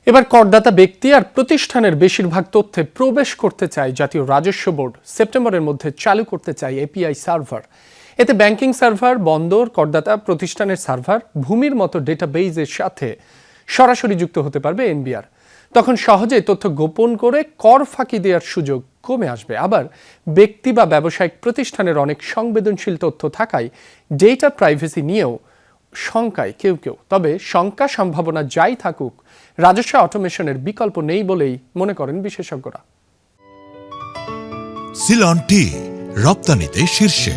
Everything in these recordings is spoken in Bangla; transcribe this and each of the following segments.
এবার করদাতা ব্যক্তি আর প্রতিষ্ঠানের বেশিরভাগ তথ্যে প্রবেশ করতে চায় জাতীয় রাজস্ব বোর্ড সেপ্টেম্বরের মধ্যে চালু করতে চায় এপিআই সার্ভার। এতে ব্যাংকিং সার্ভার, বন্দর, করদাতা প্রতিষ্ঠানের সার্ভার, ভূমির মতো ডেটাবেইজের সাথে সরাসরি যুক্ত হতে পারবে এনবিআর। তখন সহজেই তথ্য গোপন করে কর ফাঁকি দেওয়ার সুযোগ কমে আসবে। আবার ব্যক্তি বা ব্যবসায়িক প্রতিষ্ঠানের অনেক সংবেদনশীল তথ্য থাকায় ডেটা প্রাইভেসি নিয়েও শঙ্কায় কেউ। তবে শঙ্কা সম্ভাবনা যাই থাকুক, রাজস্ব অটোমেশনের বিকল্প নেই বলেই মনে করেন বিশেষজ্ঞরা। সিলন টি রপ্তানিতে শীর্ষে।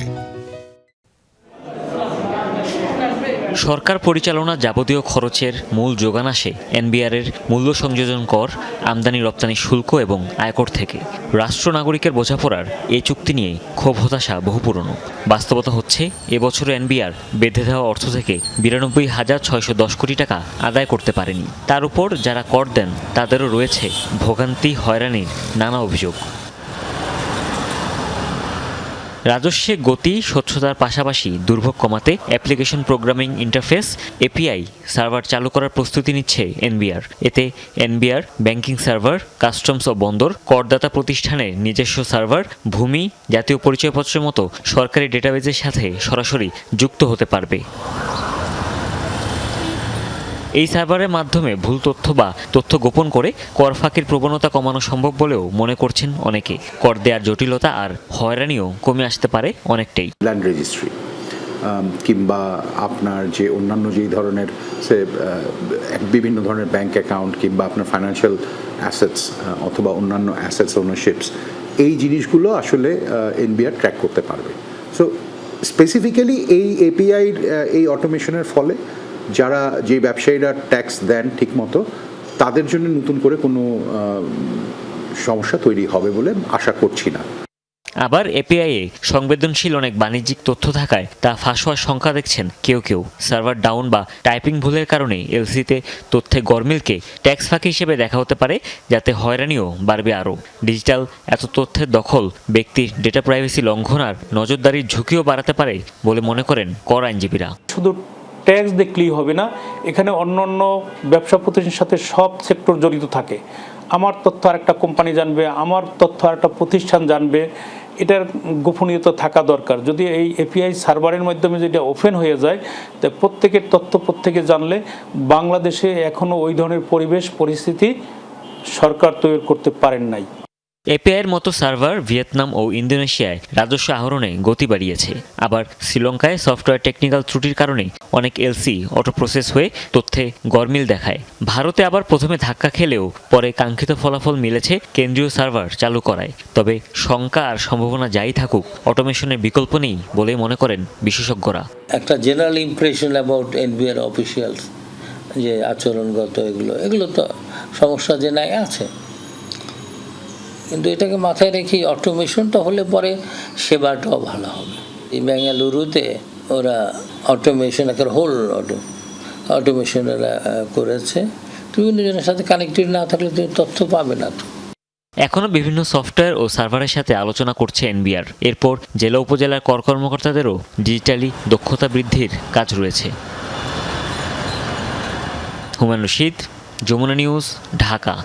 সরকার পরিচালনা যাবতীয় খরচের মূল যোগান আসে এনবিআরের মূল্য সংযোজন কর, আমদানি রপ্তানি শুল্ক এবং আয়কর থেকে। রাষ্ট্র নাগরিকের বোঝাপড়ার এই চুক্তি নিয়ে ক্ষোভ হতাশা বহু পুরনো। বাস্তবতা হচ্ছে এবছর এনবিআর বেঁধে দেওয়া অর্থ থেকে 92,610 কোটি টাকা আদায় করতে পারেনি। তার উপর যারা কর দেন তাদেরও রয়েছে ভোগান্তি, হয়রানির নানা অভিযোগ। রাজস্বে গতি, স্বচ্ছতার পাশাপাশি দুর্ভোগ কমাতে application programming interface API server চালু করার প্রস্তুতি নিচ্ছে এনবিআর। এতে এনবিআর ব্যাংকিং সার্ভার, কাস্টমস ও বন্দর, করদাতা প্রতিষ্ঠানের নিজস্ব সার্ভার, ভূমি, জাতীয় পরিচয়পত্রের মতো সরকারি ডেটাবেজের সাথে সরাসরি যুক্ত হতে পারবে। এই সার্ভারের মাধ্যমে ভুল তথ্য বা তথ্য গোপন করে কর ফাঁকির প্রবণতা কমানো সম্ভব বলেও মনে করছেন অনেকে। কর দেওয়ার জটিলতা আর হয়রানিও কমে আসতে পারে অনেকটাই। ল্যান্ড রেজিস্ট্রি কিংবা আপনার যে অন্যান্য যেই ধরনের বিভিন্ন ধরনের ব্যাংক অ্যাকাউন্ট কিংবা আপনার ফাইন্যান্সিয়াল অ্যাসেটস অথবা অন্যান্য অ্যাসেটস ওনারশিপস, এই জিনিসগুলো আসলে এনবিআর ট্র্যাক করতে পারবে। সো স্পেসিফিক্যালি এই এপিআই এই অটোমেশনের ফলে যারা যে ব্যবসায়ীরা ট্যাক্স দেন ঠিকমতো, তাদের জন্য নতুন করে কোনো সমস্যা তৈরি হবে বলে আশা করছি না। আবার এপিআইয়ে সংবেদনশীল অনেক বাণিজ্যিক তথ্য থাকায় তা ফাঁস হওয়ার শঙ্কা দেখছেন কেউ। সার্ভার ডাউন বা টাইপিং ভুলের কারণে এলসিতে তথ্যে গরমিলকে ট্যাক্স ফাঁকি হিসেবে দেখা হতে পারে, যাতে হয়রানিও বাড়বে আরও। ডিজিটাল এত তথ্যের দখল ব্যক্তির ডেটা প্রাইভেসি লঙ্ঘন আর নজরদারির ঝুঁকিও বাড়াতে পারে বলে মনে করেন কর আইনজীবীরা। শুধু ট্যাক্স দেখলেই হবে না, এখানে অন্য ব্যবসা প্রতিষ্ঠানের সাথে সব সেক্টর জড়িত থাকে। আমার তথ্য আর একটা কোম্পানি জানবে, আমার তথ্য আর একটা প্রতিষ্ঠান জানবে, এটার গোপনীয়তা থাকা দরকার। যদি এই এপিআই সার্ভারের মাধ্যমে যেটা ওপেন হয়ে যায়, তা প্রত্যেকের তথ্য প্রত্যেকে জানলে বাংলাদেশে এখনও ওই ধরনের পরিস্থিতি সরকার তৈরি করতে পারেন নাই। এপিআইয়ের মতো সার্ভার ভিয়েতনাম ও ইন্দোনেশিয়ায় রাজস্ব আহরণে গতি বাড়িয়েছে। আবার শ্রীলঙ্কায় সফটওয়্যার টেকনিক্যাল ত্রুটির কারণে অনেক এলসি অটো প্রসেস হয়ে তথ্যে গরমিল দেখায়। ভারতে আবার প্রথমে ধাক্কা খেলেও পরে কাঙ্ক্ষিত ফলাফল মিলেছে কেন্দ্রীয় সার্ভার চালু করায়। তবে শঙ্কা আর সম্ভাবনা যাই থাকুক, অটোমেশনের বিকল্প নেই বলে মনে করেন বিশেষজ্ঞরা। একটা general impression about NBR officials, যে আচরণগত এগুলো তো সমস্যা যে নাই আছে, কিন্তু এটাকে মাথায় রেখে অটোমেশনটা হলে পরে সেবাটাও ভালো হবে। এই বেঙ্গালুরুতে ওরা অটোমেশন একটা হোল অটোমেশন এরা করেছে। বিভিন্ন জনের সাথে কানেক্টেড না থাকলে তুমি তথ্য পাবে না। তো এখনও বিভিন্ন সফটওয়্যার ও সার্ভারের সাথে আলোচনা করছে এনবিআর। এরপর জেলা উপজেলার কর কর্মকর্তাদেরও ডিজিটালি দক্ষতা বৃদ্ধির কাজ রয়েছে। হুমায়ুন রশিদ, যমুনা নিউজ, ঢাকা।